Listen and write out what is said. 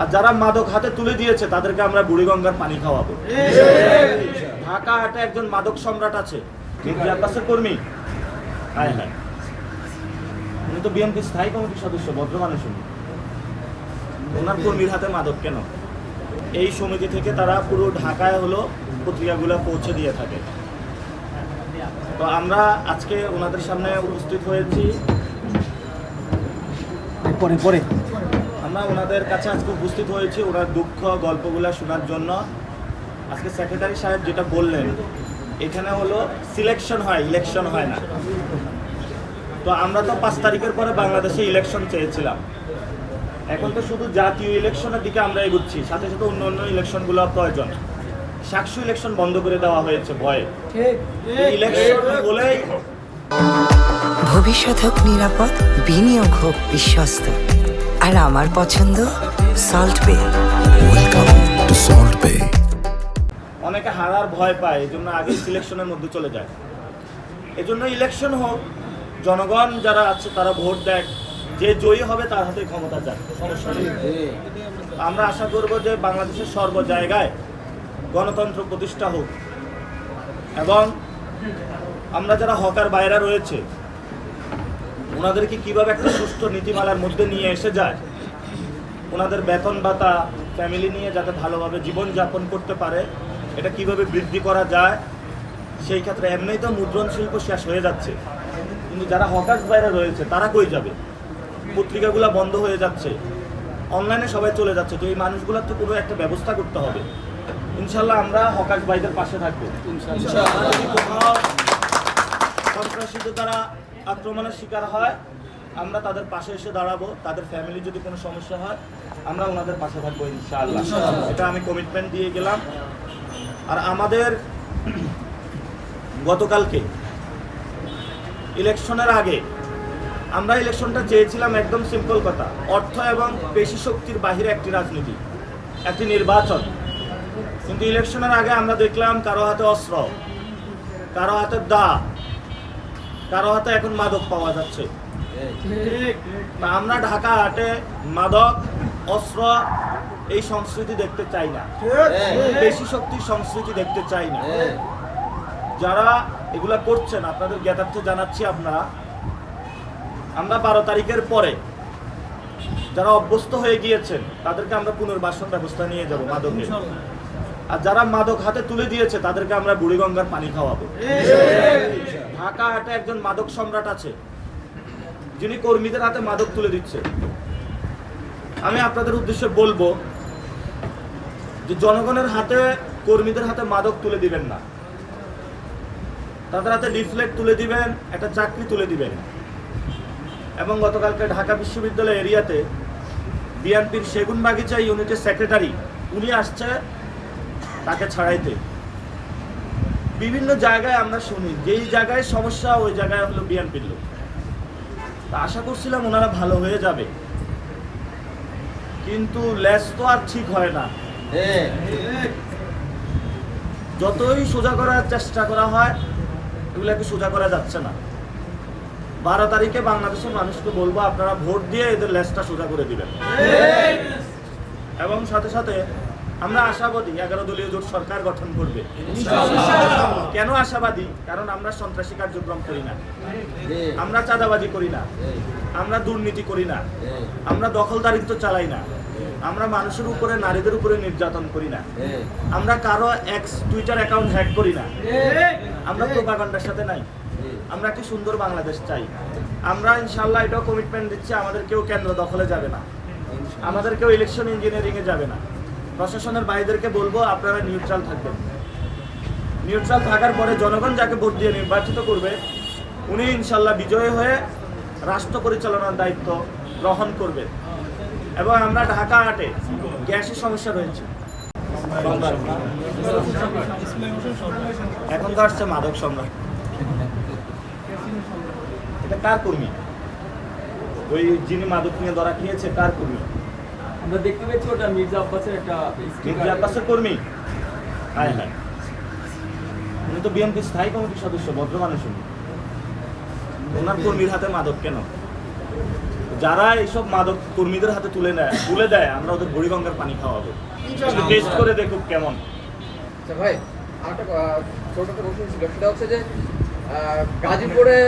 আর যারা মাদক হাতে তুলে দিয়েছে তাদেরকে আমরা বুড়িগঙ্গার পানি খাওয়াবো। ঢাকা হাটে একজন মাদক সম্রাট আছে, মির্জা আব্বাসের কর্মী। হ্যাঁ হ্যাঁ, উনি তো বিএনপি স্থায়ী কমিটির সদস্য, ভদ্র মানুষ উনি। ওনার কর্মীর হাতে মাদক কেন? এই সমিতি থেকে তারা পুরো ঢাকায় হলো পত্রিকাগুলো পৌঁছে দিয়ে থাকে। তো আমরা আজকে ওনাদের সামনে উপস্থিত হয়েছি, আমরা ওনাদের কাছে আজকে উপস্থিত হয়েছি ওনার দুঃখ গল্পগুলো শোনার জন্য। আজকে সেক্রেটারি সাহেব যেটা বললেন, এখানে হলো সিলেকশন হয়, ইলেকশন হয় না। তো আমরা তো 5 তারিখের পরে বাংলাদেশে ইলেকশন চেয়েছিলাম, এখন তো শুধু জাতীয় ইলেকশনের দিকে আমরা এগুচ্ছি, সাথে সাথে অন্য অন্য ইলেকশনগুলো প্রয়োজন। সাকসু ইলেকশন বন্ধ করে দেওয়া হয়েছে ভয়ে। ইলেকশন বলেই ভবিষ্যৎ হোক নিরাপদ, বিনিয়োগ হোক বিশ্বস্ত, আর আমার পছন্দ সল্ট বে। ওয়েলকাম টু সল্ট বে। অনেকে হারার ভয় পায়, এই জন্য আগে সিলেকশনের মধ্যে চলে যায়। এজন্য ইলেকশন হোক, জনগণ যারা আছে তারা ভোট দেয়, যে জয়ী হবে তার হাতে ক্ষমতা যায়, সমস্যা নেই। আমরা আশা করব যে বাংলাদেশের সর্ব জায়গায় গণতন্ত্র প্রতিষ্ঠা হোক, এবং আমরা যারা হকার বাইরা রয়েছে ওনাদেরকে কিভাবে একটা সুষ্ঠু নীতিমালার মধ্যে নিয়ে এসে যায়, ওনাদের বেতন ভাতা ফ্যামিলি নিয়ে যাতে ভালোভাবে জীবনযাপন করতে পারে, এটা কিভাবে বৃদ্ধি করা যায়। সেই ক্ষেত্রে এমনিই তো মুদ্রণ শিল্প শেষ হয়ে যাচ্ছে, কিন্তু যারা হকার্স বাইরে রয়েছে তারা কই যাবে? পত্রিকাগুলো বন্ধ হয়ে যাচ্ছে, অনলাইনে সবাই চলে যাচ্ছে। তো এই মানুষগুলোর তো কোনো একটা ব্যবস্থা করতে হবে। ইনশাল্লাহ আমরা হকার্স ভাইদের পাশে থাকবো। সন্ত্রাসীদের দ্বারা আক্রমণের শিকার হয়, আমরা তাদের পাশে এসে দাঁড়াবো। তাদের ফ্যামিলি যদি কোনো সমস্যা হয়, আমরা ওনাদের পাশে থাকবো ইনশাআল্লাহ। এটা আমি কমিটমেন্ট দিয়ে গেলাম। আর আমাদের গতকালকে ইলেকশনের আগে আমরা ইলেকশনটা চেয়েছিলাম একদম সিম্পল কথা, অর্থ এবং পেশি শক্তির বাহিরে একটি রাজনীতি, একটি নির্বাচন। কিন্তু ইলেকশনের আগে আমরা দেখলাম কারো হাতে অস্ত্র, কারো হাতে দা, কারো হাতে এখন মাদক পাওয়া যাচ্ছে। আমরা ঢাকা হাটে মাদক, অস্ত্র এই সংস্কৃতি দেখতে চাই না, পেশি শক্তির সংস্কৃতি দেখতে চাই না। যারা এগুলা করছেন আপনাদের জ্ঞাতার্থে জানাচ্ছি, আমরা 12 তারিখের পরে যারা অভ্যস্ত হয়ে গিয়েছেন তাদেরকে আমরা পুনর্বাসন ব্যবস্থা নিয়ে যাব মাদকের। আর যারা মাদক হাতে তুলে দিয়েছে তাদেরকে আমরা বুড়িগঙ্গার পানি খাওয়াবো। ঢাকা হাটে একজন মাদক সম্রাট আছে, যিনি কর্মীদের হাতে মাদক তুলে দিচ্ছে। আমি আপনাদের উদ্দেশ্যে বলবো যে জনগণের হাতে, কর্মীদের হাতে মাদক তুলে দিবেন না। তাদের হাতে লিফলেট তুলে দিবেন, একটা চাকরি তুলে দিবেন। এবং গতকালকে ঢাকা বিশ্ববিদ্যালয় এরিয়াতে বিএনপির সেগুনবাগিচা ইউনিটের সেক্রেটারি উনি আসছে তাকে ছাড়াইতে। বিভিন্ন জায়গায় আমরা শুনি যেই জায়গায় সমস্যা ওই জায়গায় হলো বিএনপির লোক। তা আশা করছিলাম ওনারা ভালো হয়ে যাবে, কিন্তু লেস তো আর ঠিক হয় না। যতই সোজা করার চেষ্টা করা হয়, এগুলোকে সোজা করা যাচ্ছে না। 12 তারিখে বাংলাদেশের মানুষকে বলবো আপনারা ভোট দিয়ে এদের লেসটা সোজা করে দিবেন। এবং সাথে সাথে আমরা আশাবাদী 11 দলীয় জোট সরকার গঠন করবে। কেন আশাবাদী? কারণ আমরা সন্ত্রাসী কার্যক্রম করি না, আমরা চাঁদাবাজি করি না, আমরা দুর্নীতি করি না, আমরা দখলদারিত্ব চালাই না, আমরা মানুষের উপরে, নারীদের উপরে নির্যাতন করি না, আমরা কারো এক্স টুইটার অ্যাকাউন্ট হ্যাক করি না, আমরা প্রোপাগান্ডার সাথে নাই। আমরা একটি সুন্দর বাংলাদেশ চাই। আমরা ইনশাআল্লাহ এটাও কমিটমেন্ট দিচ্ছি, আমাদের কেউ কেন্দ্র দখলে যাবে না, আমাদের কেউ ইলেকশন ইঞ্জিনিয়ারিংয়ে যাবে না। প্রশাসনের ভাইদেরকে বলবো আপনারা নিউট্রাল থাকবেন। নিউট্রাল থাকার পরে জনগণ যাকে ভোট দিয়ে নির্বাচিত করবে উনি ইনশাআল্লাহ বিজয়ী হয়ে রাষ্ট্র পরিচালনার দায়িত্ব গ্রহণ করবে। এবং আমরা ঢাকা হাটে গ্যাসের সমস্যা রয়েছে, এখন তো আসছে মাদক সম্রাট। এটা কার কর্মী? ওই যিনি মাদক নিয়ে ধরা খেয়েছে কার কর্মী? আমরা দেখতে পেয়েছি ওটা মির্জা আব্বাসের একটা মির্জা আব্বাসের কর্মী। হ্যাঁ হ্যাঁ, উনি তো বিএনপি স্থায়ী কমিটির সদস্য, ভদ্র মানুষ উনি। ওনার কর্মীর হাতে মাদক কেন? যারা এইসব মাদক কর্মীদের হাতে তুলে দেয় আমরা ওদের বুড়িগঙ্গার পানি খাওয়াবো, টেস্ট করে দেখুক কেমন। আচ্ছা ভাই, আরেকটা ছোট একটা প্রশ্ন ছিল, সেটা হচ্ছে যে গাজীপুরে